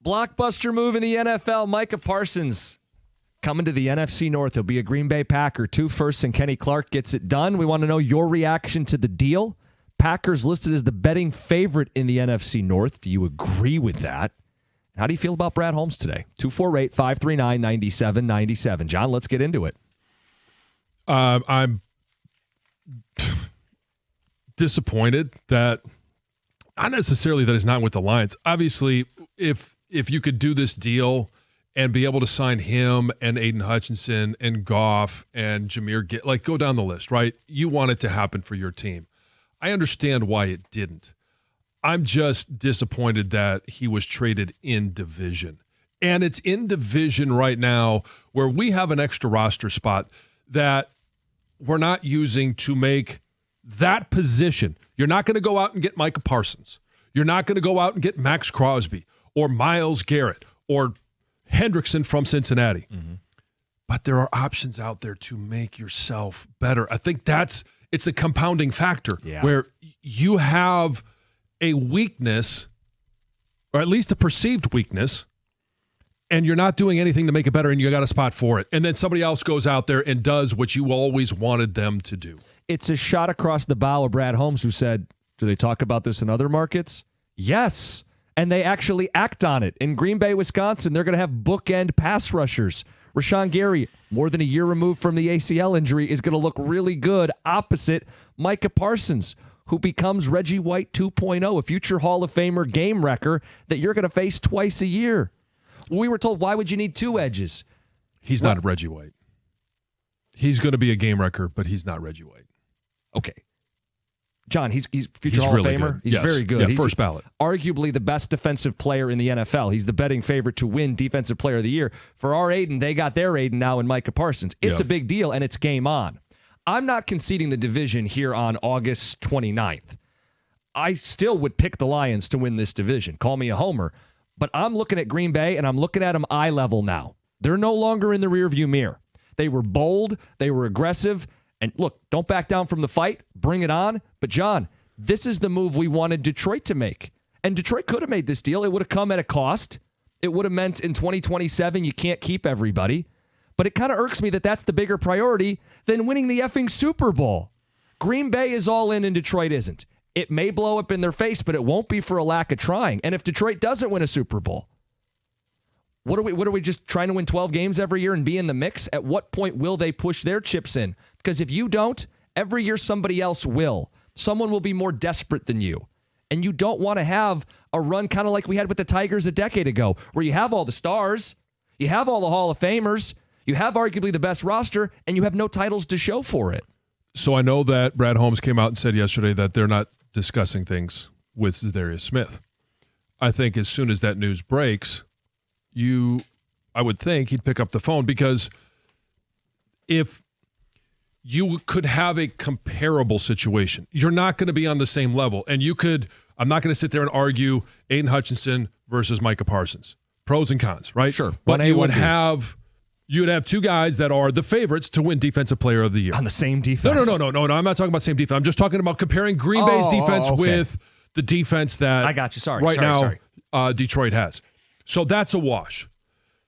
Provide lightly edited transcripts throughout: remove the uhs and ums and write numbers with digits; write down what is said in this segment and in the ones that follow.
Blockbuster move in the NFL. Micah Parsons coming to the NFC North. He'll be a Green Bay Packer. 2 firsts and Kenny Clark gets it done. We want to know your reaction to the deal. Packers listed as the betting favorite in the NFC North. Do you agree with that? How do you feel about Brad Holmes today? 248-539-9797. John, let's get into it. I'm disappointed that, not necessarily that he's not with the Lions. Obviously, if you could do this deal and be able to sign him and Aiden Hutchinson and Goff and Jameer, like go down the list, right? You want it to happen for your team. I understand why it didn't. I'm just disappointed that he was traded in division. And it's in division right now where we have an extra roster spot that we're not using to make that position. You're not going to go out and get Micah Parsons. You're not going to go out and get Max Crosby or Myles Garrett or Hendrickson from Cincinnati. Mm-hmm. But there are options out there to make yourself better. I think it's a compounding factor where you have a weakness, or at least a perceived weakness, and you're not doing anything to make it better, and you got a spot for it. And then somebody else goes out there and does what you always wanted them to do. It's a shot across the bow of Brad Holmes, who said, do they talk about this in other markets? Yes. And they actually act on it. In Green Bay, Wisconsin, they're going to have bookend pass rushers. Rashawn Gary, more than a year removed from the ACL injury, is going to look really good opposite Micah Parsons, who becomes Reggie White 2.0, a future Hall of Famer game wrecker that you're going to face twice a year. We were told, why would you need 2 edges? He's not Reggie White. He's going to be a game wrecker, but he's not Reggie White. Okay. John, he's future Hall really of Famer. Good. He's yes. very good. Yeah, he's first ballot. Arguably the best defensive player in the NFL. He's the betting favorite to win Defensive Player of the Year. For our Aiden, they got their Aiden now in Micah Parsons. It's a big deal, and it's game on. I'm not conceding the division here on August 29th. I still would pick the Lions to win this division. Call me a homer. But I'm looking at Green Bay, and I'm looking at them eye level now. They're no longer in the rearview mirror. They were bold. They were aggressive. And look, don't back down from the fight. Bring it on. But, John, this is the move we wanted Detroit to make. And Detroit could have made this deal. It would have come at a cost. It would have meant in 2027 you can't keep everybody. But it kind of irks me that that's the bigger priority than winning the effing Super Bowl. Green Bay is all in and Detroit isn't. It may blow up in their face, but it won't be for a lack of trying. And if Detroit doesn't win a Super Bowl, what are we just trying to win 12 games every year and be in the mix? At what point will they push their chips in? Because if you don't, every year somebody else will. Someone will be more desperate than you. And you don't want to have a run kind of like we had with the Tigers a decade ago, where you have all the stars, you have all the Hall of Famers, you have arguably the best roster, and you have no titles to show for it. So I know that Brad Holmes came out and said yesterday that they're not discussing things with Zadarius Smith. I think as soon as that news breaks, I would think he'd pick up the phone, because if you could have a comparable situation, you're not going to be on the same level. And I'm not going to sit there and argue Aiden Hutchinson versus Micah Parsons. Pros and cons, right? Sure. But you would have 2 guys that are the favorites to win Defensive Player of the Year. On the same defense? No. I'm not talking about same defense. I'm just talking about comparing Green Bay's defense with the defense that I got you. Sorry. Detroit has. So that's a wash.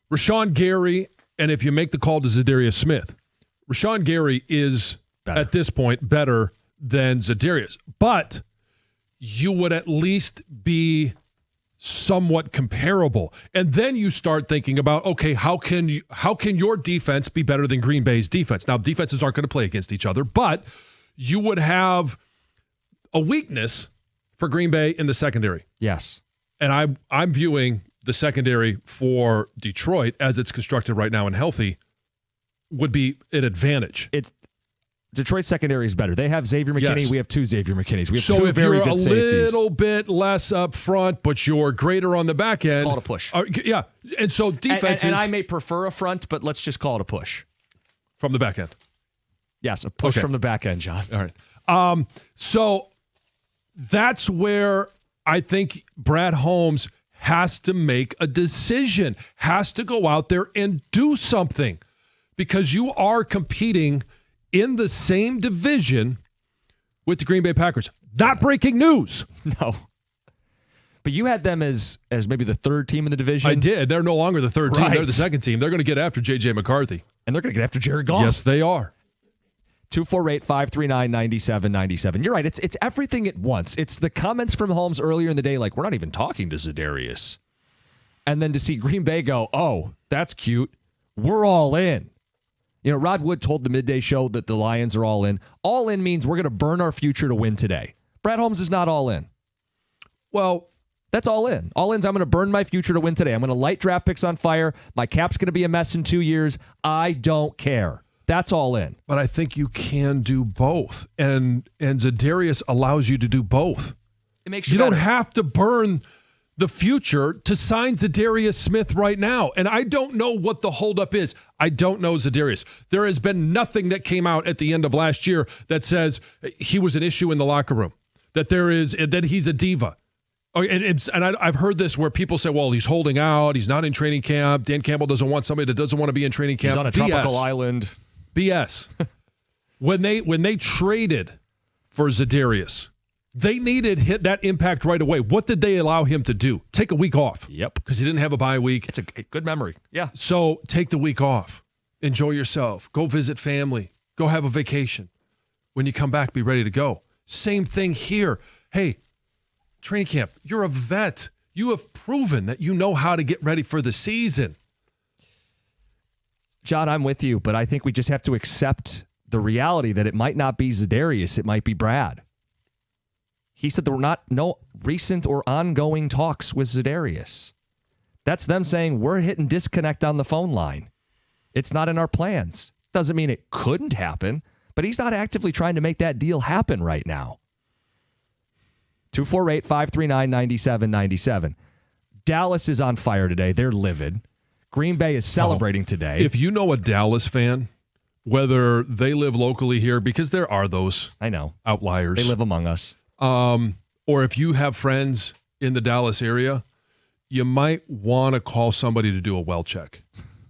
Rashawn Gary, and if you make the call to Zadarius Smith, Rashawn Gary is, at this point, better than Zadarius. But you would at least be somewhat comparable. And then you start thinking about, okay, how can your defense be better than Green Bay's defense? Now, defenses aren't going to play against each other, but you would have a weakness for Green Bay in the secondary. Yes. And I'm viewing the secondary for Detroit, as it's constructed right now and healthy, would be an advantage. Detroit's secondary is better. They have Xavier McKinney. Yes. We have 2 Xavier McKinneys. We have so 2 very good safeties. So if you're a little bit less up front, but you're greater on the back end. Call it a push. Yeah. And so defenses. And I may prefer a front, but let's just call it a push. From the back end. Yes, a push from the back end, John. All right. So that's where I think Brad Holmes has to make a decision, has to go out there and do something, because you are competing in the same division with the Green Bay Packers. Not breaking news. No. But you had them as maybe the third team in the division. I did. They're no longer the third team. Right. They're the second team. They're going to get after J.J. McCarthy. And they're going to get after Jared Goff. Yes, they are. 248-539-9797. You're right. It's everything at once. It's the comments from Holmes earlier in the day, like, we're not even talking to Za'Darius. And then to see Green Bay go, oh, that's cute. We're all in. You know, Rod Wood told the midday show that the Lions are all in. All in means we're going to burn our future to win today. Brad Holmes is not all in. Well, that's all in. All in's I'm going to burn my future to win today. I'm going to light draft picks on fire. My cap's going to be a mess in 2 years. I don't care. That's all in. But I think you can do both. And Za'Darius allows you to do both. It makes you don't better. have to burn the future to sign Za'Darius Smith right now. And I don't know what the holdup is. I don't know Za'Darius. There has been nothing that came out at the end of last year that says he was an issue in the locker room, that he's a diva. I've heard this where people say, well, he's holding out. He's not in training camp. Dan Campbell doesn't want somebody that doesn't want to be in training camp. He's on a tropical island. BS. When they traded for Za'Darius, they needed that impact right away. What did they allow him to do? Take a week off. Yep. Because he didn't have a bye week. It's a good memory. Yeah. So take the week off. Enjoy yourself. Go visit family. Go have a vacation. When you come back, be ready to go. Same thing here. Hey, training camp, you're a vet. You have proven that you know how to get ready for the season. John, I'm with you, but I think we just have to accept the reality that it might not be Za'Darius. It might be Brad. He said there were no recent or ongoing talks with Za'Darius. That's them saying we're hitting disconnect on the phone line. It's not in our plans. Doesn't mean it couldn't happen, but he's not actively trying to make that deal happen right now. 248-539-9797. Dallas is on fire today. They're livid. Green Bay is celebrating today. If you know a Dallas fan, whether they live locally here, because there are those I know outliers. They live among us. Or if you have friends in the Dallas area, you might want to call somebody to do a well check.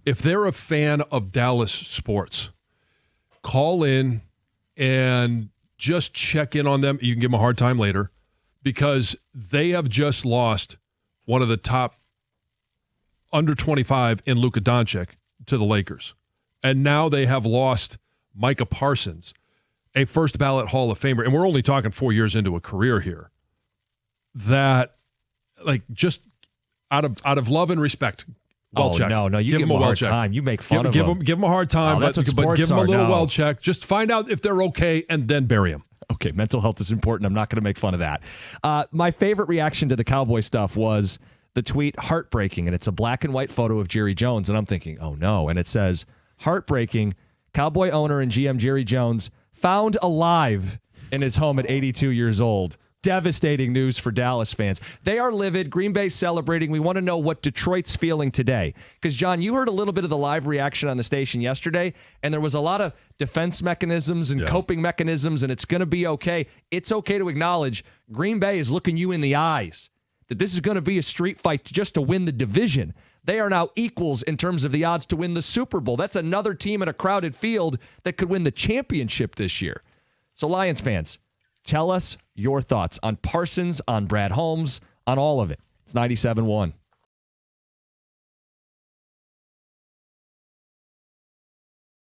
If they're a fan of Dallas sports, call in and just check in on them. You can give them a hard time later because they have just lost one of the top under 25 in Luka Doncic to the Lakers. And now they have lost Micah Parsons, a first ballot Hall of Famer. And we're only talking 4 years into a career here. That, like, just out of love and respect, well check. No, you give them a hard time. You make fun of them. Give them a hard time, that's what but sports give them a little are. well check. Just find out if they're okay and then bury them. Okay, mental health is important. I'm not going to make fun of that. My favorite reaction to the Cowboy stuff was the tweet, heartbreaking, and it's a black and white photo of Jerry Jones, and I'm thinking, oh no, and it says, heartbreaking, Cowboy owner and GM Jerry Jones found alive in his home at 82 years old. Devastating news for Dallas fans. They are livid. Green Bay's celebrating. We want to know what Detroit's feeling today. Because, John, you heard a little bit of the live reaction on the station yesterday, and there was a lot of defense mechanisms and coping mechanisms, and it's going to be okay. It's okay to acknowledge Green Bay is looking you in the eyes, that this is going to be a street fight just to win the division. They are now equals in terms of the odds to win the Super Bowl. That's another team in a crowded field that could win the championship this year. So, Lions fans, tell us your thoughts on Parsons, on Brad Holmes, on all of it. It's 97.1.